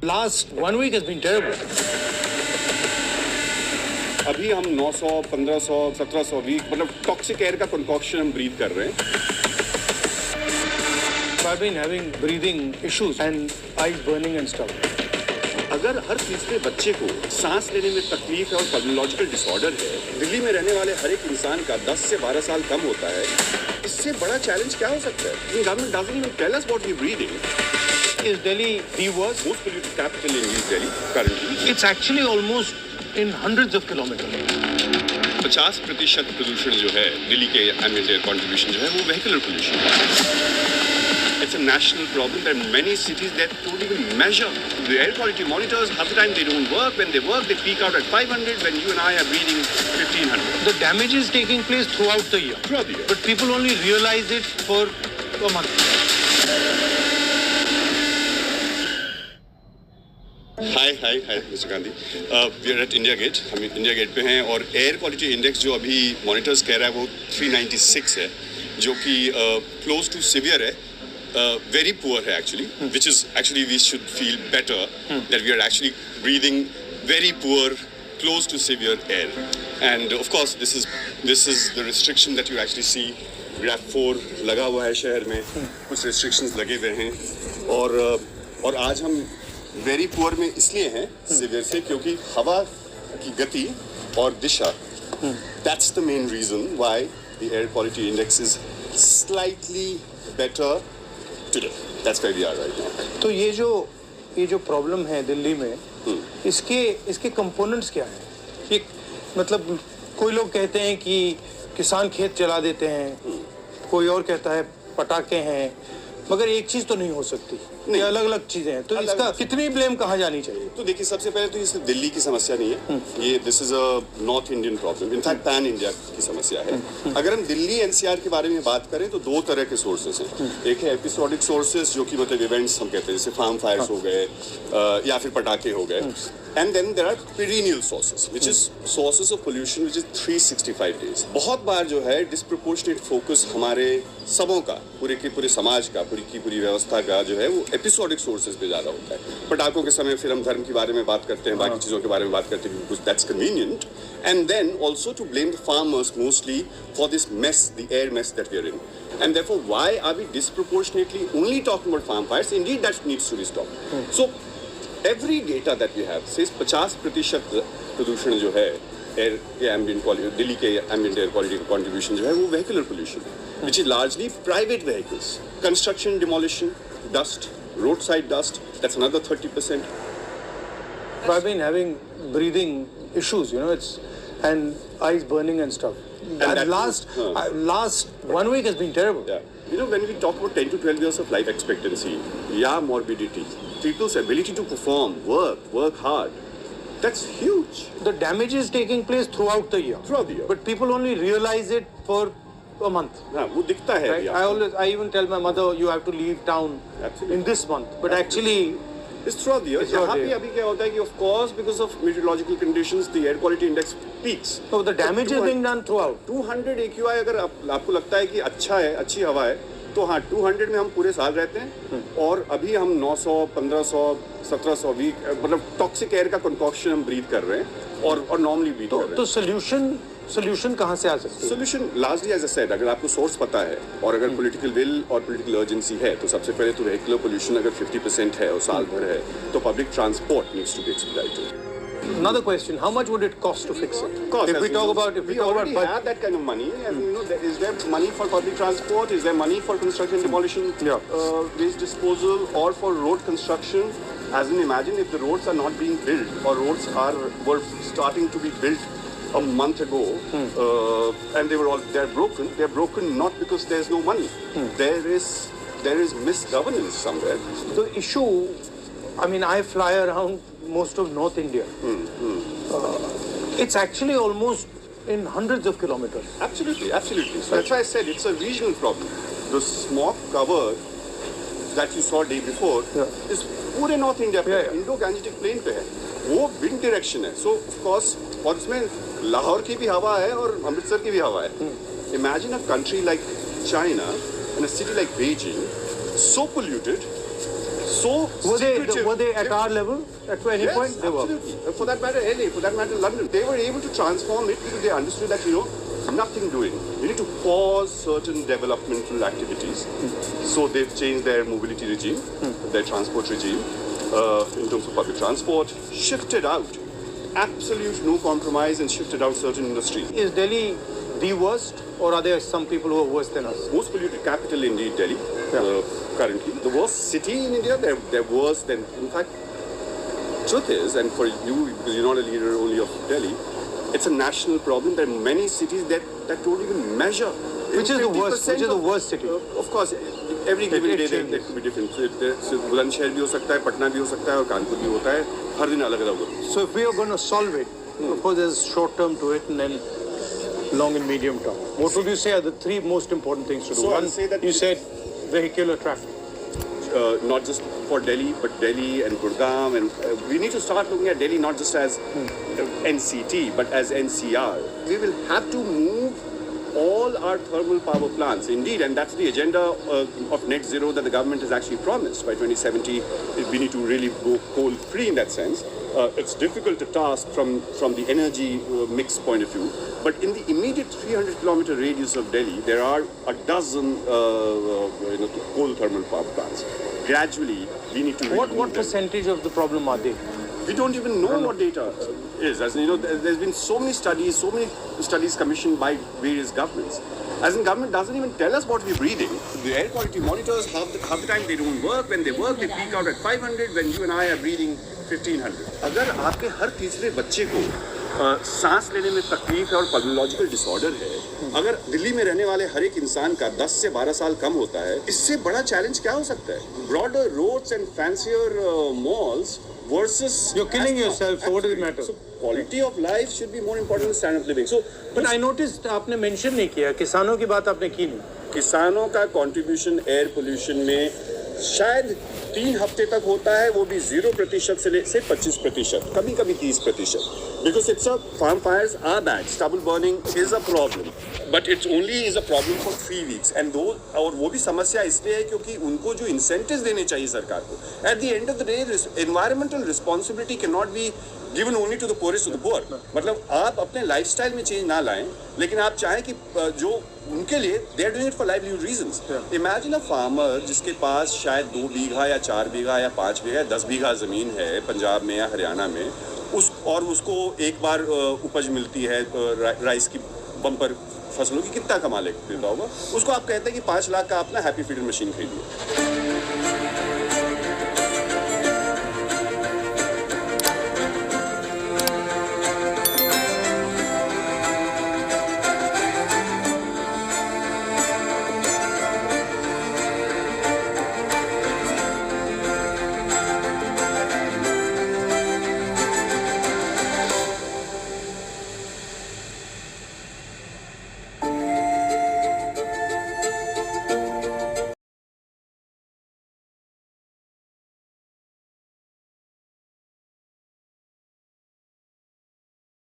Last 1 week has been terrible. अभी हम 900, 1500, 1700 week मतलब टॉक्सिक एयर का कंकॉक्शन हम ब्रीथ कर रहे हैं. I've been having breathing issues and eyes burning and stuff. अगर हर तीसरे बच्चे को सांस लेने में तकलीफ है और पल्मोनोलॉजिकल डिसऑर्डर है, दिल्ली में रहने वाले हर एक इंसान का 10 से 12 साल कम होता है. इससे बड़ा चैलेंज क्या हो सकता है? Government doesn't even tell us what we're breathing. Is Delhi the worst? Most polluted capital in New Delhi currently. It's actually almost in hundreds of kilometers. 50% प्रदूषण जो है दिल्ली के एम्बिएंट एयर कंट्रीब्यूशन जो है वो वेहिकुलर पोल्यूशन है. It's a national problem. There are many cities that don't even measure. The air quality monitors, half the time they don't work. When they work, they peak out at 500 when you and I are breathing 1500. The damage is taking place throughout the year. Throughout the year. But people only realize it for a month. Hi, Mr. Gandhi. We are at India Gate. हम India gate पे हैं और air quality index जो अभी monitors कह रहा है वो 396 है, जो कि क्लोज टू सिवियर है. Very poor है actually, which is actually we should feel better that we are actually breathing very poor, close to severe air. And of course, this is the restriction that you actually see. Graph 4 लगा हुआ है शहर में, कुछ restrictions लगे हुए हैं और आज हम very poor में इसलिए हैं severe से क्योंकि हवा की गति और दिशा. That's the main reason why the air quality index is slightly better today. That's where we are right now. तो ये जो प्रॉब्लम है दिल्ली में, इसके कंपोनेंट्स क्या हैं? ये मतलब कोई लोग कहते हैं कि किसान खेत जला देते हैं, कोई और कहता है पटाखे हैं, मगर एक चीज तो नहीं हो सकती. ये अलग अलग चीजें हैं. तो इसका कितनी ब्लेम कहाँ जानी चाहिए? तो देखिए, सबसे पहले तो ये दिल्ली की समस्या नहीं है. ये this is a north Indian problem. In fact pan India की समस्या है. अगर हम दिल्ली एनसीआर के बारे में बात करें तो दो तरह के सोर्सेस हैं. एक है एपिसोडिक सोर्सेस जो कि मतलब इवेंट्स हम कहते हैं, जैसे फार्म फायर्स हो गए या फिर पटाखे हो गए. And then there are perennial sources, which is sources of pollution, which is 365 days. बहुत बार जो है disproportionate focus हमारे सबों का, पूरे समाज का, पूरी व्यवस्था का जो है वो episodic sources पे ज़्यादा होता है. पटाखों के समय फिर हम धर्म के बारे में बात करते हैं, बाकी चीज़ों के बारे में बात करते हैं because that's convenient. And then also to blame the farmers mostly for this mess, the air mess that we are in. And therefore, why are we disproportionately only talking about farm fires? Indeed, that needs to be stopped. So every data that we have says 50% प्रदूषण जो है air के ambient quality, Delhi के ambient air quality का contribution जो है वो vehicular pollution है, which is largely private vehicles, construction, demolition, dust, roadside dust. That's another 30%. I've been having breathing issues, and eyes burning and stuff. And last 1 week has been terrible. Yeah. When we talk about 10 to 12 years of life expectancy, morbidity, people's ability to perform, work hard, that's huge. The damage is taking place throughout the year. But people only realize it for a month. हाँ, वो दिखता है. Right? I even tell my mother, you have to leave town in this month. But actually, it's throughout the year. यहाँ पे अभी क्या होता है कि of course because of meteorological conditions, the air quality index peaks. So the damage is being done throughout. 200 AQI अगर आपको लगता है कि अच्छा है, अच्छी हवा है, तो हाँ 200 में हम पूरे साल रहते हैं. और अभी हम 900, 1500, 1700 वीक मतलब टॉक्सिक एयर का कंकॉक्शन हम ब्रीथ कर रहे हैं और नॉर्मली ब्रीथ कर रहे हैं. तो सोल्यूशन कहाँ से आ सकता है? Solution largely as I said, अगर आपको सोर्स पता है और अगर पॉलिटिकल विल और पॉलिटिकल अर्जेंसी है, तो सबसे पहले तो वेहिकुलर पोल्यूशन अगर 50% है और साल भर है, तो public transport needs to be expedited. Another question: how much would it cost to fix it? If we already have that kind of money, and is there money for public transport? Is there money for construction, demolition, waste disposal, or for road construction? As in, imagine if the roads are not being built, or roads were starting to be built a month ago, and they're broken. They're broken not because there's no money. There is misgovernance somewhere. The issue, I fly around most of North India. It's actually almost in hundreds of kilometers. Absolutely. So that's why I said it's a regional problem. The smog cover that you saw day before is पूरे North India पे, Indo-Gangetic Plain पे है. वो wind direction है. So of course, और इसमें लाहौर की भी हवा है और अमृतसर की भी हवा है. Imagine a country like China and a city like Beijing, so polluted, so secretive. Were they at our level at any Yes, point? They were. absolutely. For that matter, LA, for that matter, London, they were able to transform it because they understood that, nothing doing. You need to pause certain developmental activities. So they've changed their mobility regime, their transport regime, in terms of public transport, shifted out, absolute no compromise, and shifted out certain industries. Is Delhi the worst, or are there some people who are worse than us? Most polluted capital indeed, Delhi, currently. The worst city in India, they're worse than, in fact, truth is, and for you, because you're not a leader only of Delhi, it's a national problem. There are many cities that don't even measure. Which is the worst? Which is the worst city? Of course, every given day there could be different. So Bulandshahr भी हो सकता है, पटना भी हो सकता है, और कानपुर भी होता है. हर दिन अलग-अलग होता है. So if we are going to solve it, of course there's short term to it and then long and medium term. What would you say are the three most important things to do? So One, I'll say that you said vehicular traffic. Not just for Delhi, but Delhi and Gurgaon, and we need to start looking at Delhi not just as NCT, but as NCR. We will have to move all our thermal power plants, indeed, and that's the agenda of net zero that the government has actually promised. By 2070, we need to really go coal-free in that sense. It's difficult to task from the energy mix point of view, but in the immediate 300-kilometer radius of Delhi, there are a dozen coal thermal power plants. Gradually, we need to. What percentage of the problem are they? We don't even know what data is. As you know, there's been so many studies commissioned by various governments. As in, government doesn't even tell us what we're breathing. The air quality monitors, half the time they don't work. When they work, they peak out at 500. When you and I are breathing 1500. अगर आपके हर तीसरे बच्चे को सांस लेने में तकलीफ है और पल्मोलॉजिकल डिसऑर्डर है, अगर दिल्ली में रहने वाले हर एक इंसान का 10 से 12 साल कम होता है, इससे बड़ा चैलेंज क्या हो सकता है? Broader roads and fancier malls versus you're killing yourself. So what does it matter? So quality of life should be more important than standard of living. So, but I noticed आपने mention नहीं किया, किसानों की बात आपने की नहीं. किसानों का contribution air pollution में शायद 3 हफ्ते तक होता है, वो भी 0% से 25%, कभी कभी 30%. Because it's a farm fires are bad. Stubble burning is a problem, but it only is a problem for 3 weeks. And और वो भी समस्या इसलिए है क्योंकि उनको जो incentives देने चाहिए सरकार को. At the end of the day, environmental responsibility cannot be given only to the poorest of the poor. मतलब आप अपने lifestyle में change ना लाएं, लेकिन आप चाहें कि जो उनके लिए they are doing it for livelihood reasons. Imagine a farmer जिसके पास शायद 2 बीघा या 4 बीघा या 5 बीघा या 10 बीघा ज़मीन है पंजाब में या हरियाणा में, और उसको एक बार उपज मिलती है राइस की बम्पर फसलों की, कितना कमा लेता होगा? उसको आप कहते हैं कि 5 लाख का अपना हैप्पी फीडर मशीन खरीदिए.